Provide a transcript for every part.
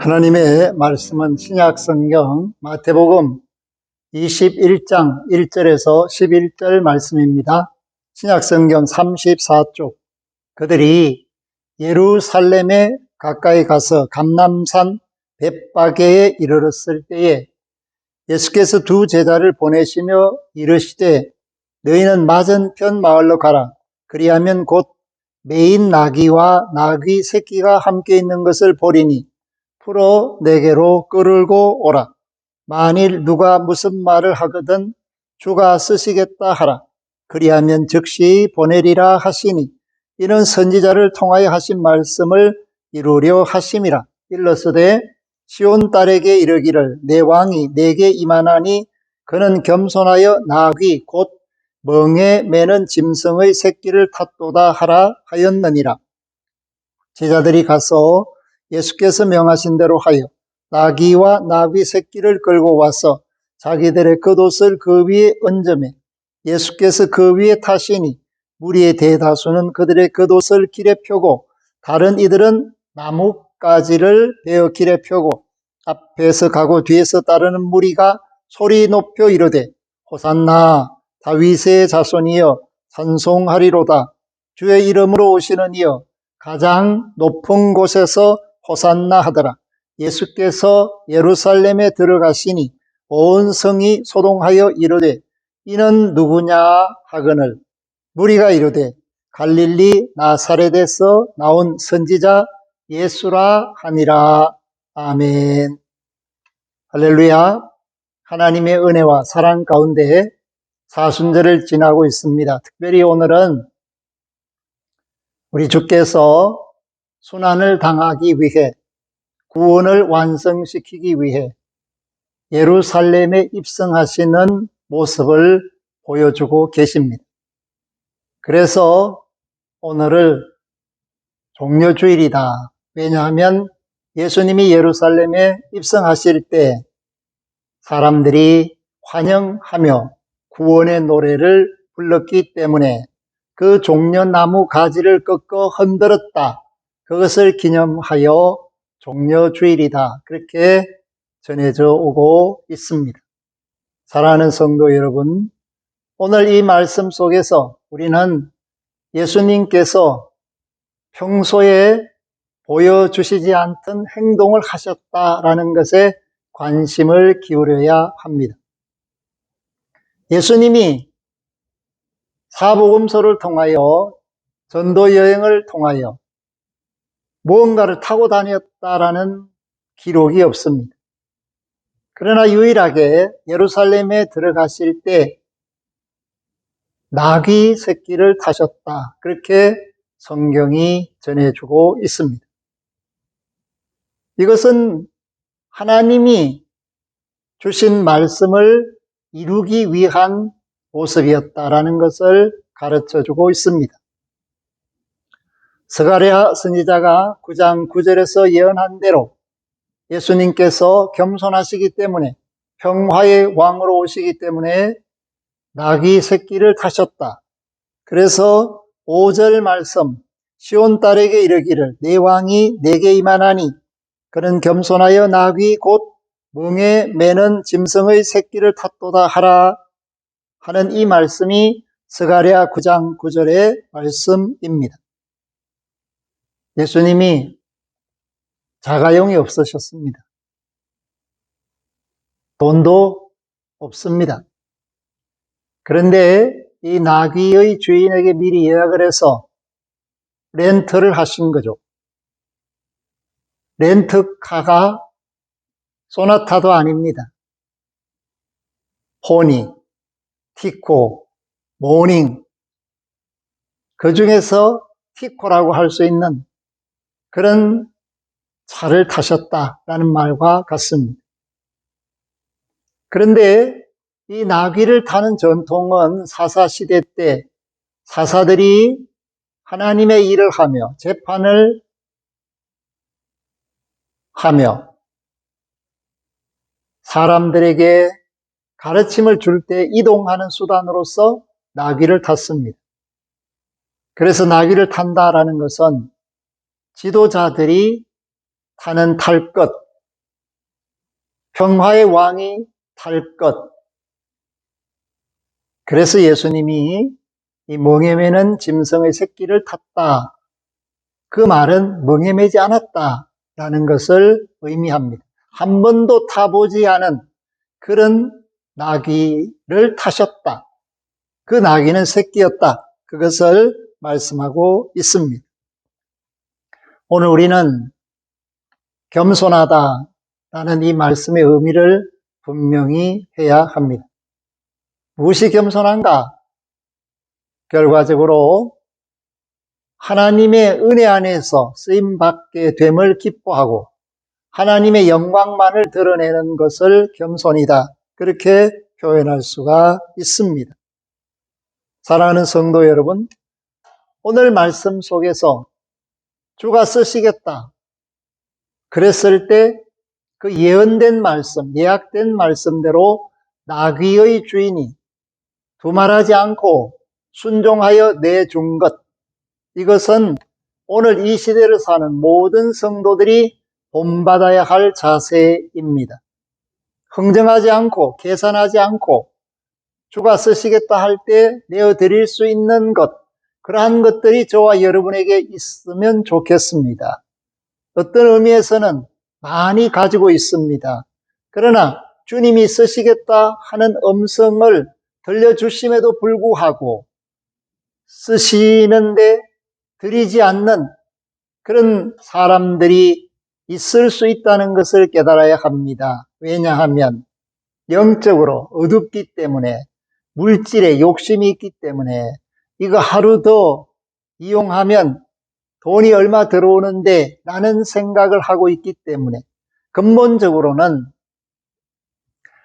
하나님의 말씀은 신약 성경 마태복음 21장 1절에서 11절 말씀입니다. 신약 성경 34쪽. 그들이 예루살렘에 가까이 가서 감람산 벳바게에 이르렀을 때에 예수께서 두 제자를 보내시며 이르시되 너희는 맞은편 마을로 가라. 그리하면 곧 매인 나귀와 나귀 새끼가 함께 있는 것을 보리니 풀어 내게로 끌고 오라. 만일 누가 무슨 말을 하거든 주가 쓰시겠다 하라. 그리하면 즉시 보내리라 하시니 이는 선지자를 통하여 하신 말씀을 이루려 하심이라. 일러서되 시온 딸에게 이르기를 내 왕이 내게 임하나니 그는 겸손하여 나귀 곧 멍에 매는 짐승의 새끼를 탔도다 하라 하였느니라. 제자들이 가서 예수께서 명하신 대로 하여 나귀와 나귀 새끼를 끌고 와서 자기들의 겉옷을 그 위에 얹으매 예수께서 그 위에 타시니 무리의 대다수는 그들의 겉옷을 길에 펴고 다른 이들은 나뭇가지를 베어 길에 펴고 앞에서 가고 뒤에서 따르는 무리가 소리 높여 이르되 호산나 다윗의 자손이여 찬송하리로다. 주의 이름으로 오시는 이여 가장 높은 곳에서 호산나 하더라. 예수께서 예루살렘에 들어가시니 온 성이 소동하여 이르되 이는 누구냐 하거늘 무리가 이르되 갈릴리 나사렛에서 나온 선지자 예수라 하니라. 아멘. 할렐루야. 하나님의 은혜와 사랑 가운데 사순절을 지나고 있습니다. 특별히 오늘은 우리 주께서 순환을 당하기 위해 구원을 완성시키기 위해 예루살렘에 입성하시는 모습을 보여주고 계십니다. 그래서 오늘을 종려주일이다. 왜냐하면 예수님이 예루살렘에 입성하실 때 사람들이 환영하며 구원의 노래를 불렀기 때문에 그 종려나무 가지를 꺾어 흔들었다. 그것을 기념하여 종려주일이다. 그렇게 전해져 오고 있습니다. 사랑하는 성도 여러분, 오늘 이 말씀 속에서 우리는 예수님께서 평소에 보여주시지 않던 행동을 하셨다라는 것에 관심을 기울여야 합니다. 예수님이 사복음서를 통하여 전도 여행을 통하여 무언가를 타고 다녔다라는 기록이 없습니다. 그러나 유일하게 예루살렘에 들어가실 때 나귀 새끼를 타셨다. 그렇게 성경이 전해주고 있습니다. 이것은 하나님이 주신 말씀을 이루기 위한 모습이었다라는 것을 가르쳐주고 있습니다. 스가랴 선지자가 9장 9절에서 예언한 대로 예수님께서 겸손하시기 때문에 평화의 왕으로 오시기 때문에 나귀 새끼를 타셨다. 그래서 5절 말씀 시온 딸에게 이르기를 내 왕이 내게 임하나니 그는 겸손하여 나귀 곧 멍에 매는 짐승의 새끼를 탔도다 하라 하는 이 말씀이 스가랴 9장 9절의 말씀입니다. 예수님이 자가용이 없으셨습니다. 돈도 없습니다. 그런데 이 나귀의 주인에게 미리 예약을 해서 렌트를 하신 거죠. 렌트카가 소나타도 아닙니다. 포니, 티코, 모닝, 그 중에서 티코라고 할 수 있는 그런 차를 타셨다라는 말과 같습니다. 그런데 이 나귀를 타는 전통은 사사시대 때 사사들이 하나님의 일을 하며 재판을 하며 사람들에게 가르침을 줄 때 이동하는 수단으로서 나귀를 탔습니다. 그래서 나귀를 탄다라는 것은 지도자들이 타는 탈 것, 평화의 왕이 탈 것. 그래서 예수님이 이 멍에 매는 짐승의 새끼를 탔다. 그 말은 멍에 매지 않았다라는 것을 의미합니다. 한 번도 타보지 않은 그런 나귀를 타셨다. 그 나귀는 새끼였다. 그것을 말씀하고 있습니다. 오늘 우리는 겸손하다라는 이 말씀의 의미를 분명히 해야 합니다. 무엇이 겸손한가? 결과적으로 하나님의 은혜 안에서 쓰임받게 됨을 기뻐하고 하나님의 영광만을 드러내는 것을 겸손이다. 그렇게 표현할 수가 있습니다. 사랑하는 성도 여러분, 오늘 말씀 속에서 주가 쓰시겠다 그랬을 때 그 예언된 말씀, 예약된 말씀대로 나귀의 주인이 두말하지 않고 순종하여 내준 것, 이것은 오늘 이 시대를 사는 모든 성도들이 본받아야 할 자세입니다. 흥정하지 않고 계산하지 않고 주가 쓰시겠다 할 때 내어드릴 수 있는 것, 그러한 것들이 저와 여러분에게 있으면 좋겠습니다. 어떤 의미에서는 많이 가지고 있습니다. 그러나 주님이 쓰시겠다 하는 음성을 들려주심에도 불구하고 쓰시는데 드리지 않는 그런 사람들이 있을 수 있다는 것을 깨달아야 합니다. 왜냐하면 영적으로 어둡기 때문에, 물질에 욕심이 있기 때문에, 이거 하루 더 이용하면 돈이 얼마 들어오는데 라는 생각을 하고 있기 때문에, 근본적으로는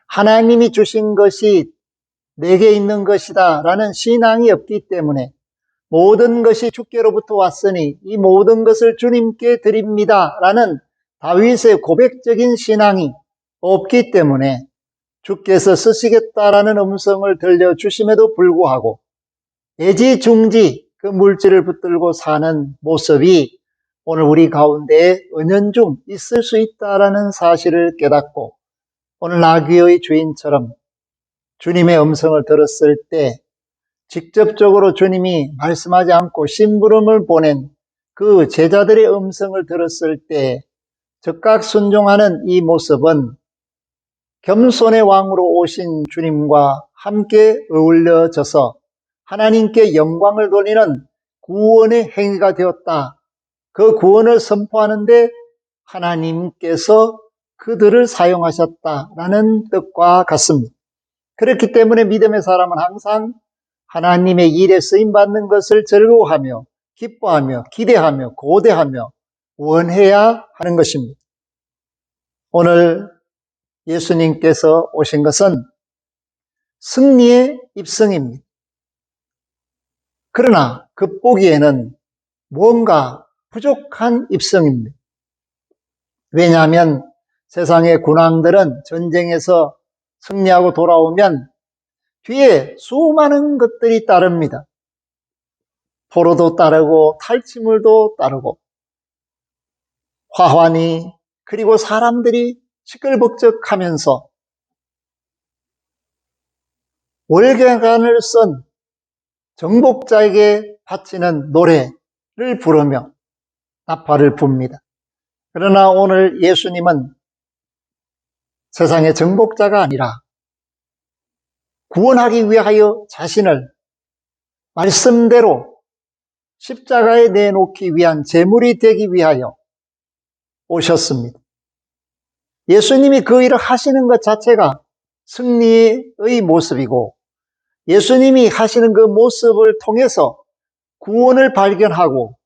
하나님이 주신 것이 내게 있는 것이다 라는 신앙이 없기 때문에, 모든 것이 주께로부터 왔으니 이 모든 것을 주님께 드립니다 라는 다윗의 고백적인 신앙이 없기 때문에 주께서 쓰시겠다라는 음성을 들려주심에도 불구하고 애지중지 그 물질을 붙들고 사는 모습이 오늘 우리 가운데 은연중 있을 수 있다라는 사실을 깨닫고, 오늘 나귀의 주인처럼 주님의 음성을 들었을 때 직접적으로 주님이 말씀하지 않고 심부름을 보낸 그 제자들의 음성을 들었을 때 즉각 순종하는 이 모습은 겸손의 왕으로 오신 주님과 함께 어울려져서 하나님께 영광을 돌리는 구원의 행위가 되었다. 그 구원을 선포하는데 하나님께서 그들을 사용하셨다라는 뜻과 같습니다. 그렇기 때문에 믿음의 사람은 항상 하나님의 일에 쓰임받는 것을 즐거워하며 기뻐하며 기대하며 고대하며 원해야 하는 것입니다. 오늘 예수님께서 오신 것은 승리의 입성입니다. 그러나 겉보기에는 뭔가 부족한 입성입니다. 왜냐하면 세상의 군왕들은 전쟁에서 승리하고 돌아오면 뒤에 수많은 것들이 따릅니다. 포로도 따르고 탈취물도 따르고 화환이, 그리고 사람들이 시끌벅적하면서 월계관을 쓴 정복자에게 바치는 노래를 부르며 나팔을 붑니다. 그러나 오늘 예수님은 세상의 정복자가 아니라 구원하기 위하여 자신을 말씀대로 십자가에 내놓기 위한 제물이 되기 위하여 오셨습니다. 예수님이 그 일을 하시는 것 자체가 승리의 모습이고, 예수님이 하시는 그 모습을 통해서 구원을 발견하고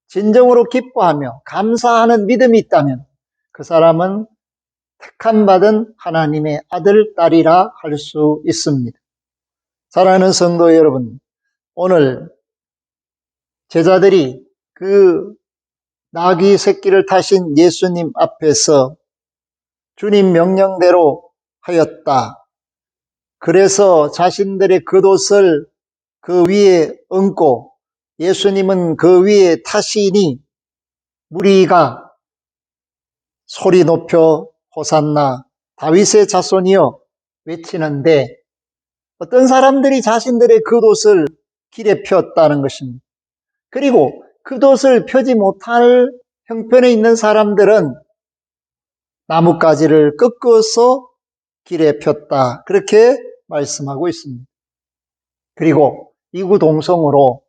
진정으로 기뻐하며 감사하는 믿음이 있다면 그 사람은 택함받은 하나님의 아들, 딸이라 할 수 있습니다. 사랑하는 성도 여러분, 오늘 제자들이 그 나귀 새끼를 타신 예수님 앞에서 주님 명령대로 하였다. 그래서 자신들의 겉옷을 그 위에 얹고 예수님은 그 위에 타시니 무리가 소리 높여 호산나, 다윗의 자손이여 외치는데 어떤 사람들이 자신들의 겉옷을 길에 폈다는 것입니다. 그리고 겉옷을 펴지 못할 형편에 있는 사람들은 나뭇가지를 꺾어서 길에 폈다. 그렇게 말씀하고 있습니다. 그리고 이구동성으로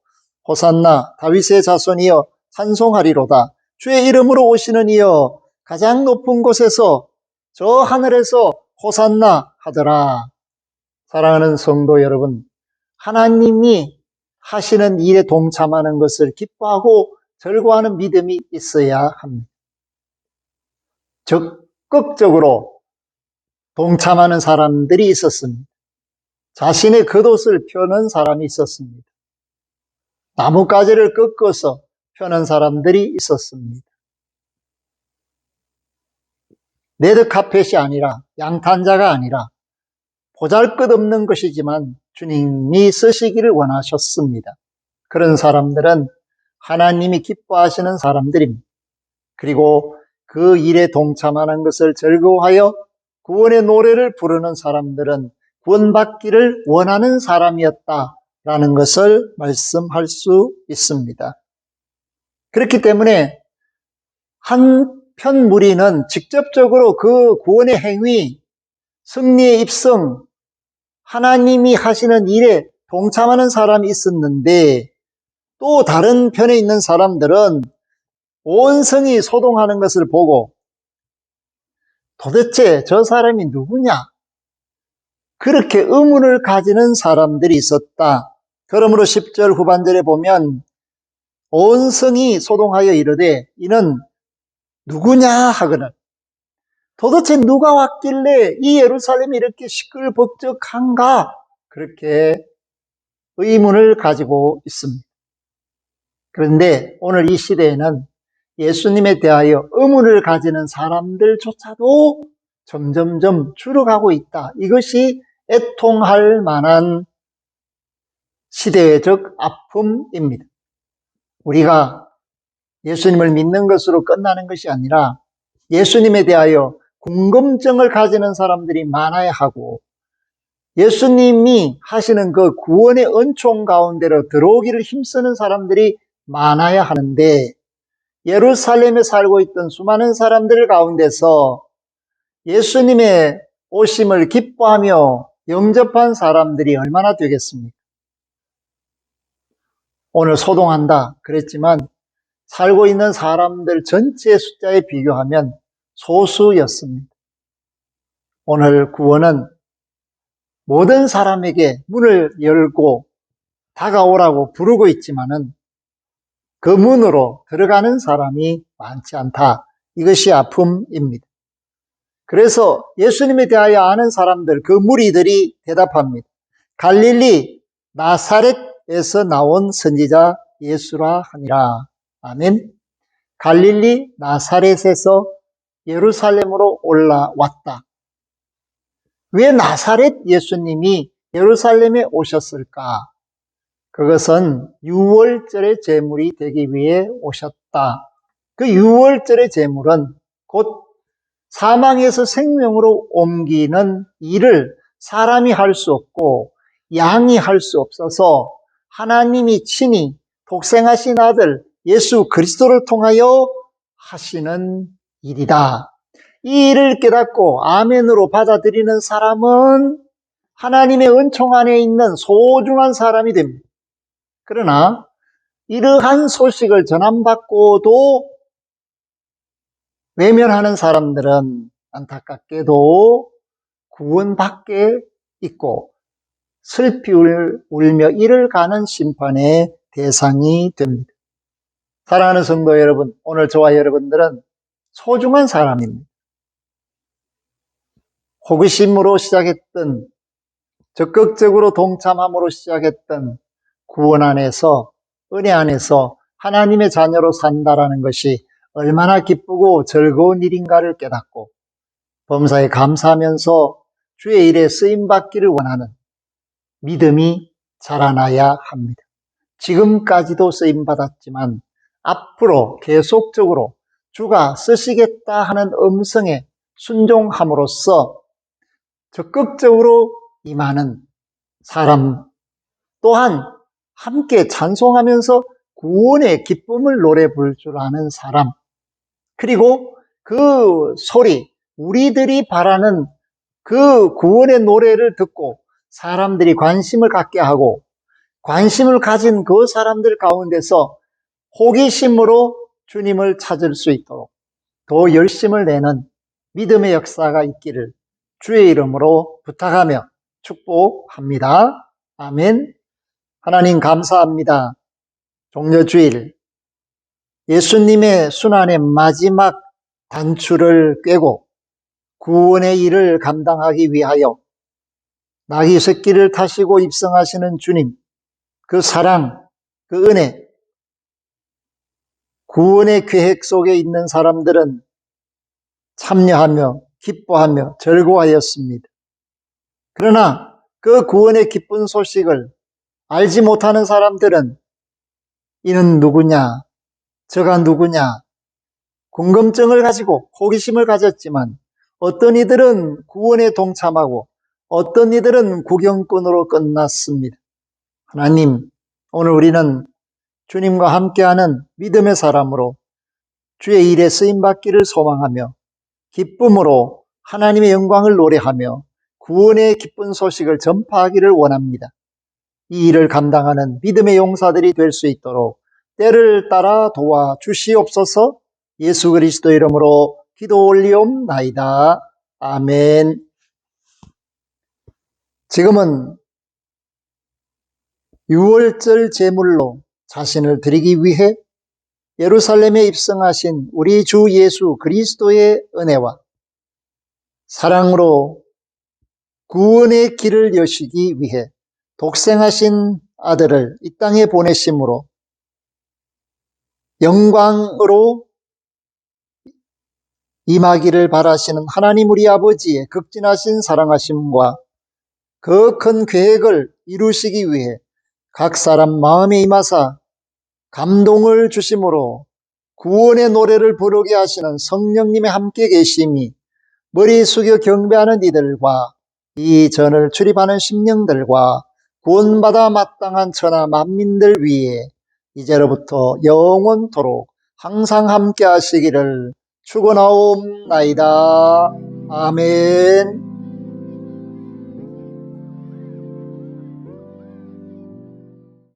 호산나 다윗의 자손이여 찬송하리로다. 주의 이름으로 오시는 이여 가장 높은 곳에서 저 하늘에서 호산나 하더라. 사랑하는 성도 여러분, 하나님이 하시는 일에 동참하는 것을 기뻐하고 절거하는 믿음이 있어야 합니다. 적극적으로 동참하는 사람들이 있었습니다. 자신의 겉옷을 펴는 사람이 있었습니다. 나뭇가지를 꺾어서 펴는 사람들이 있었습니다. 레드카펫이 아니라, 양탄자가 아니라 보잘것없는 것이지만 주님이 쓰시기를 원하셨습니다. 그런 사람들은 하나님이 기뻐하시는 사람들입니다. 그리고 그 일에 동참하는 것을 즐거워하여 구원의 노래를 부르는 사람들은 구원받기를 원하는 사람이었다라는 것을 말씀할 수 있습니다. 그렇기 때문에 한편 무리는 직접적으로 그 구원의 행위, 승리의 입성, 하나님이 하시는 일에 동참하는 사람이 있었는데 또 다른 편에 있는 사람들은 온 성이 소동하는 것을 보고 도대체 저 사람이 누구냐? 그렇게 의문을 가지는 사람들이 있었다. 그러므로 10절 후반절에 보면 온 성이 소동하여 이르되 이는 누구냐 하거늘 도대체 누가 왔길래 이 예루살렘이 이렇게 시끌벅적한가? 그렇게 의문을 가지고 있습니다. 그런데 오늘 이 시대에는 예수님에 대하여 의문을 가지는 사람들조차도 점점점 줄어가고 있다. 이것이 애통할 만한 시대적 아픔입니다. 우리가 예수님을 믿는 것으로 끝나는 것이 아니라 예수님에 대하여 궁금증을 가지는 사람들이 많아야 하고 예수님이 하시는 그 구원의 은총 가운데로 들어오기를 힘쓰는 사람들이 많아야 하는데 예루살렘에 살고 있던 수많은 사람들 가운데서 예수님의 오심을 기뻐하며 영접한 사람들이 얼마나 되겠습니까? 오늘 소동한다 그랬지만 살고 있는 사람들 전체의 숫자에 비교하면 소수였습니다. 오늘 구원은 모든 사람에게 문을 열고 다가오라고 부르고 있지만은 그 문으로 들어가는 사람이 많지 않다. 이것이 아픔입니다. 그래서 예수님에 대하여 아는 사람들, 그 무리들이 대답합니다. 갈릴리 나사렛에서 나온 선지자 예수라 하니라. 아멘. 갈릴리 나사렛에서 예루살렘으로 올라왔다. 왜 나사렛 예수님이 예루살렘에 오셨을까? 그것은 유월절의 제물이 되기 위해 오셨다. 그 유월절의 제물은 곧 사망에서 생명으로 옮기는 일을 사람이 할 수 없고 양이 할 수 없어서 하나님이 친히 독생하신 아들 예수 그리스도를 통하여 하시는 일이다. 이 일을 깨닫고 아멘으로 받아들이는 사람은 하나님의 은총 안에 있는 소중한 사람이 됩니다. 그러나 이러한 소식을 전함받고도 외면하는 사람들은 안타깝게도 구원 밖에 있고 슬피 울며 이를 가는 심판의 대상이 됩니다. 사랑하는 성도 여러분, 오늘 저와 여러분들은 소중한 사람입니다. 호기심으로 시작했던, 적극적으로 동참함으로 시작했던 구원 안에서, 은혜 안에서 하나님의 자녀로 산다라는 것이 얼마나 기쁘고 즐거운 일인가를 깨닫고 범사에 감사하면서 주의 일에 쓰임받기를 원하는 믿음이 자라나야 합니다. 지금까지도 쓰임받았지만 앞으로 계속적으로 주가 쓰시겠다 하는 음성에 순종함으로써 적극적으로 임하는 사람, 또한 함께 찬송하면서 구원의 기쁨을 노래 부를 줄 아는 사람, 그리고 그 소리, 우리들이 바라는 그 구원의 노래를 듣고 사람들이 관심을 갖게 하고, 관심을 가진 그 사람들 가운데서 호기심으로 주님을 찾을 수 있도록 더 열심을 내는 믿음의 역사가 있기를 주의 이름으로 부탁하며 축복합니다. 아멘. 하나님 감사합니다. 종려주일 예수님의 순환의 마지막 단추를 꿰고 구원의 일을 감당하기 위하여 나귀 새끼를 타시고 입성하시는 주님, 그 사랑, 그 은혜, 구원의 계획 속에 있는 사람들은 참여하며 기뻐하며 즐거워하였습니다. 그러나 그 구원의 기쁜 소식을 알지 못하는 사람들은 이는 누구냐, 저가 누구냐, 궁금증을 가지고 호기심을 가졌지만 어떤 이들은 구원에 동참하고 어떤 이들은 구경꾼으로 끝났습니다. 하나님, 오늘 우리는 주님과 함께하는 믿음의 사람으로 주의 일에 쓰임받기를 소망하며 기쁨으로 하나님의 영광을 노래하며 구원의 기쁜 소식을 전파하기를 원합니다. 이 일을 감당하는 믿음의 용사들이 될 수 있도록 때를 따라 도와주시옵소서. 예수 그리스도 이름으로 기도 올리옵나이다. 아멘. 지금은 유월절 제물로 자신을 드리기 위해 예루살렘에 입성하신 우리 주 예수 그리스도의 은혜와 사랑으로 구원의 길을 여시기 위해 독생하신 아들을 이 땅에 보내심으로 영광으로 임하기를 바라시는 하나님 우리 아버지의 극진하신 사랑하심과 그 큰 계획을 이루시기 위해 각 사람 마음에 임하사 감동을 주심으로 구원의 노래를 부르게 하시는 성령님의 함께 계심이 머리 숙여 경배하는 이들과 이 전을 출입하는 심령들과 구원받아 마땅한 천하 만민들 위에 이제로부터 영원토록 항상 함께 하시기를 축원하옵나이다. 아멘.